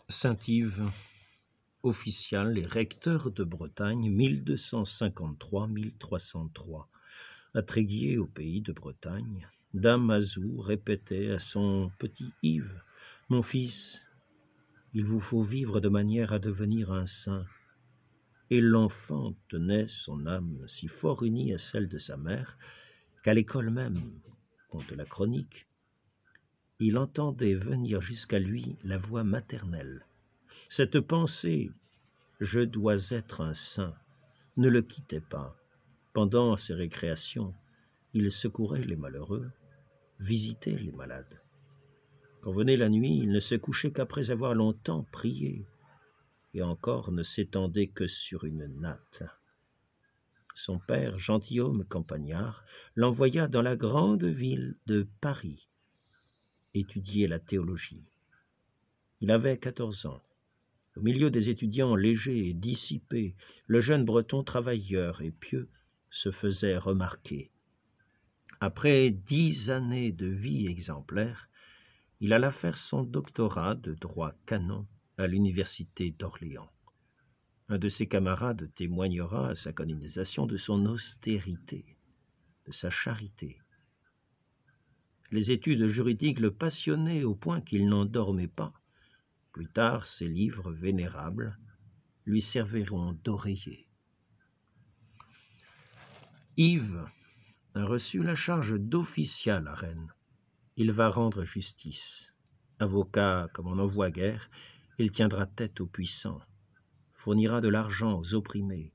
Saint-Yves, official et recteur de Bretagne, 1253-1303. À Tréguier, au pays de Bretagne, Dame Mazou répétait à son petit Yves: « Mon fils, il vous faut vivre de manière à devenir un saint. » Et l'enfant tenait son âme si fort unie à celle de sa mère qu'à l'école même, conte la chronique, il entendait venir jusqu'à lui la voix maternelle. Cette pensée « je dois être un saint » ne le quittait pas. Pendant ses récréations, il secourait les malheureux, visitait les malades. Quand venait la nuit, il ne se couchait qu'après avoir longtemps prié, et encore ne s'étendait que sur une natte. Son père, gentilhomme campagnard, l'envoya dans la grande ville de Paris étudier la théologie. Il avait 14 ans. Au milieu des étudiants légers et dissipés, le jeune breton travailleur et pieux se faisait remarquer. Après 10 années de vie exemplaire, il alla faire son doctorat de droit canon à l'université d'Orléans. Un de ses camarades témoignera à sa canonisation de son austérité, de sa charité. Les études juridiques le passionnaient au point qu'il n'en dormait pas. Plus tard, ses livres vénérables lui serviront d'oreiller. Yves a reçu la charge d'official à Rennes. Il va rendre justice. Avocat comme on n'en voit guère, il tiendra tête aux puissants, fournira de l'argent aux opprimés,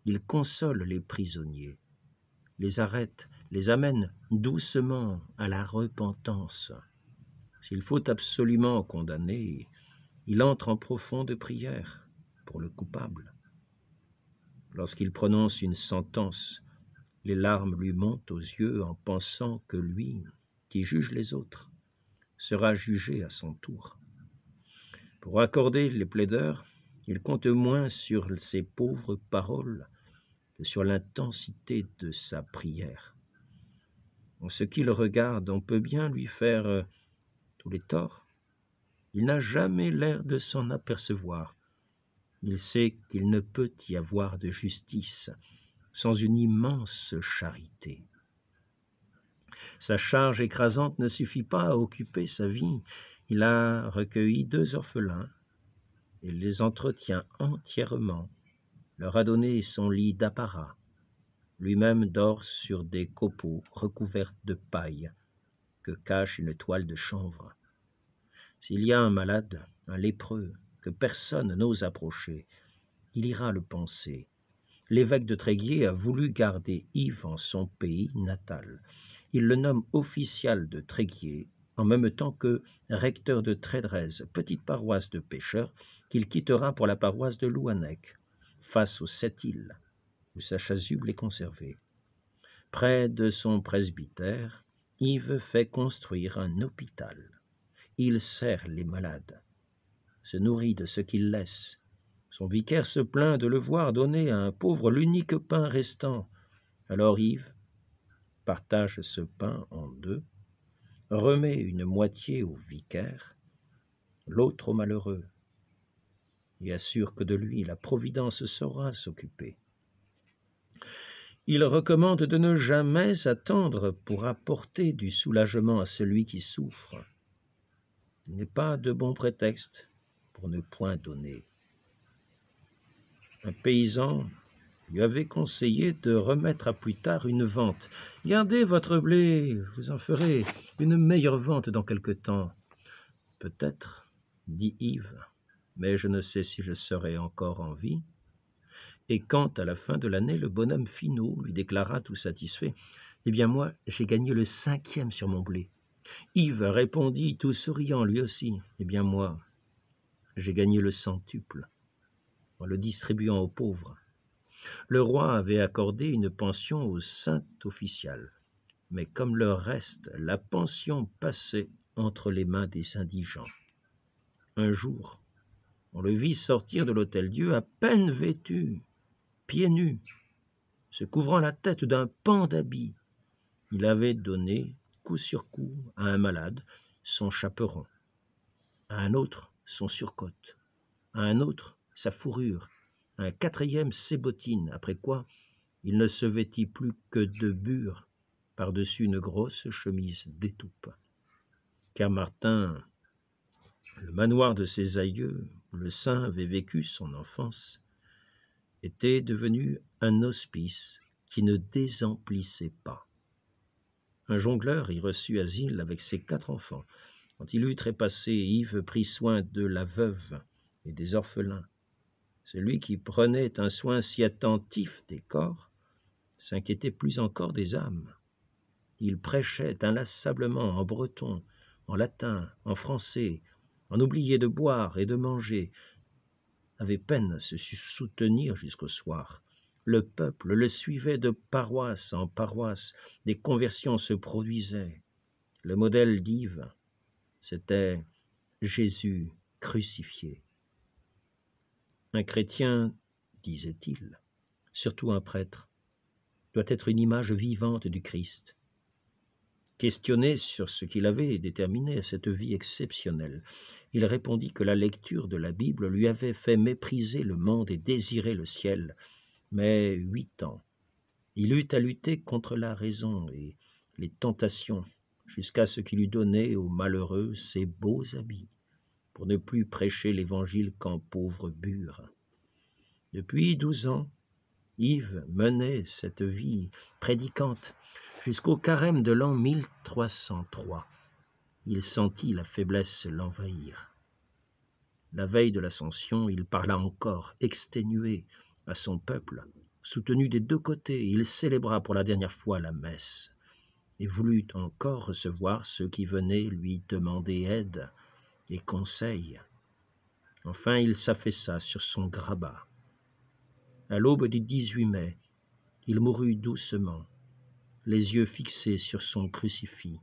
il console les prisonniers, les arrête, les amène doucement à la repentance. S'il faut absolument condamner, il entre en profonde prière pour le coupable. Lorsqu'il prononce une sentence, les larmes lui montent aux yeux en pensant que lui, qui juge les autres, sera jugé à son tour. Pour accorder les plaideurs, il compte moins sur ses pauvres paroles que sur l'intensité de sa prière. En ce qui le regarde, on peut bien lui faire tous les torts. Il n'a jamais l'air de s'en apercevoir. Il sait qu'il ne peut y avoir de justice sans une immense charité. Sa charge écrasante ne suffit pas à occuper sa vie. Il a recueilli 2 orphelins et les entretient entièrement, leur a donné son lit d'apparat. Lui-même dort sur des copeaux recouverts de paille que cache une toile de chanvre. S'il y a un malade, un lépreux, que personne n'ose approcher, il ira le panser. L'évêque de Tréguier a voulu garder Yves en son pays natal. Il le nomme official de Tréguier, en même temps que recteur de Trédrez, petite paroisse de pêcheurs qu'il quittera pour la paroisse de Louannec, face aux 7 îles, où sa chasuble est conservée. Près de son presbytère, Yves fait construire un hôpital. Il sert les malades, se nourrit de ce qu'il laisse. Son vicaire se plaint de le voir donner à un pauvre l'unique pain restant. Alors Yves partage ce pain en 2, remet une moitié au vicaire, l'autre au malheureux, et assure que de lui la Providence saura s'occuper. Il recommande de ne jamais attendre pour apporter du soulagement à celui qui souffre. Il n'est pas de bon prétexte pour ne point donner. Un paysan lui avait conseillé de remettre à plus tard une vente. « Gardez votre blé, vous en ferez une meilleure vente dans quelque temps. »« Peut-être, dit Yves, mais je ne sais si je serai encore en vie. » Et quand, à la fin de l'année, le bonhomme Finot lui déclara tout satisfait: « Eh bien moi, j'ai gagné le 5e sur mon blé. » Yves répondit tout souriant lui aussi: « Eh bien moi, j'ai gagné le centuple, en le distribuant aux pauvres. » Le roi avait accordé une pension au saint official, mais comme le reste, la pension passait entre les mains des indigents. Un jour, on le vit sortir de l'Hôtel-Dieu à peine vêtu, pieds nus, se couvrant la tête d'un pan d'habit. Il avait donné, coup sur coup, à un malade son chaperon, à un autre son surcote, à un autre sa fourrure, à un quatrième ses bottines, après quoi il ne se vêtit plus que de bure par-dessus une grosse chemise d'étoupe. Car Martin, le manoir de ses aïeux, où le saint avait vécu son enfance, était devenu un hospice qui ne désemplissait pas. Un jongleur y reçut asile avec ses 4 enfants. Quand il eut trépassé, Yves prit soin de la veuve et des orphelins. Celui qui prenait un soin si attentif des corps s'inquiétait plus encore des âmes. Il prêchait inlassablement en breton, en latin, en français, en oubliait de boire et de manger, avait peine à se soutenir jusqu'au soir. Le peuple le suivait de paroisse en paroisse, des conversions se produisaient. Le modèle d'Yves, c'était Jésus crucifié. Un chrétien, disait-il, surtout un prêtre, doit être une image vivante du Christ. Questionné sur ce qu'il avait déterminé à cette vie exceptionnelle, il répondit que la lecture de la Bible lui avait fait mépriser le monde et désirer le ciel. Mais 8 ans, il eut à lutter contre la raison et les tentations, jusqu'à ce qu'il eût donné aux malheureux ses beaux habits, pour ne plus prêcher l'Évangile qu'en pauvre bure. Depuis 12 ans, Yves menait cette vie prédicante jusqu'au carême de l'an 1303. Il sentit la faiblesse l'envahir. La veille de l'Ascension, il parla encore, exténué, à son peuple. Soutenu des 2 côtés, il célébra pour la dernière fois la messe et voulut encore recevoir ceux qui venaient lui demander aide et conseil. Enfin, il s'affaissa sur son grabat. À l'aube du 18 mai, il mourut doucement, les yeux fixés sur son crucifix.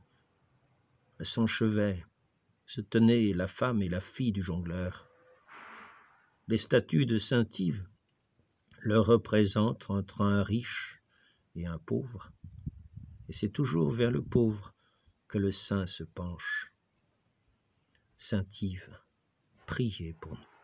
À son chevet se tenaient la femme et la fille du jongleur. Les statues de saint Yves le représentent entre un riche et un pauvre, et c'est toujours vers le pauvre que le saint se penche. Saint Yves, priez pour nous.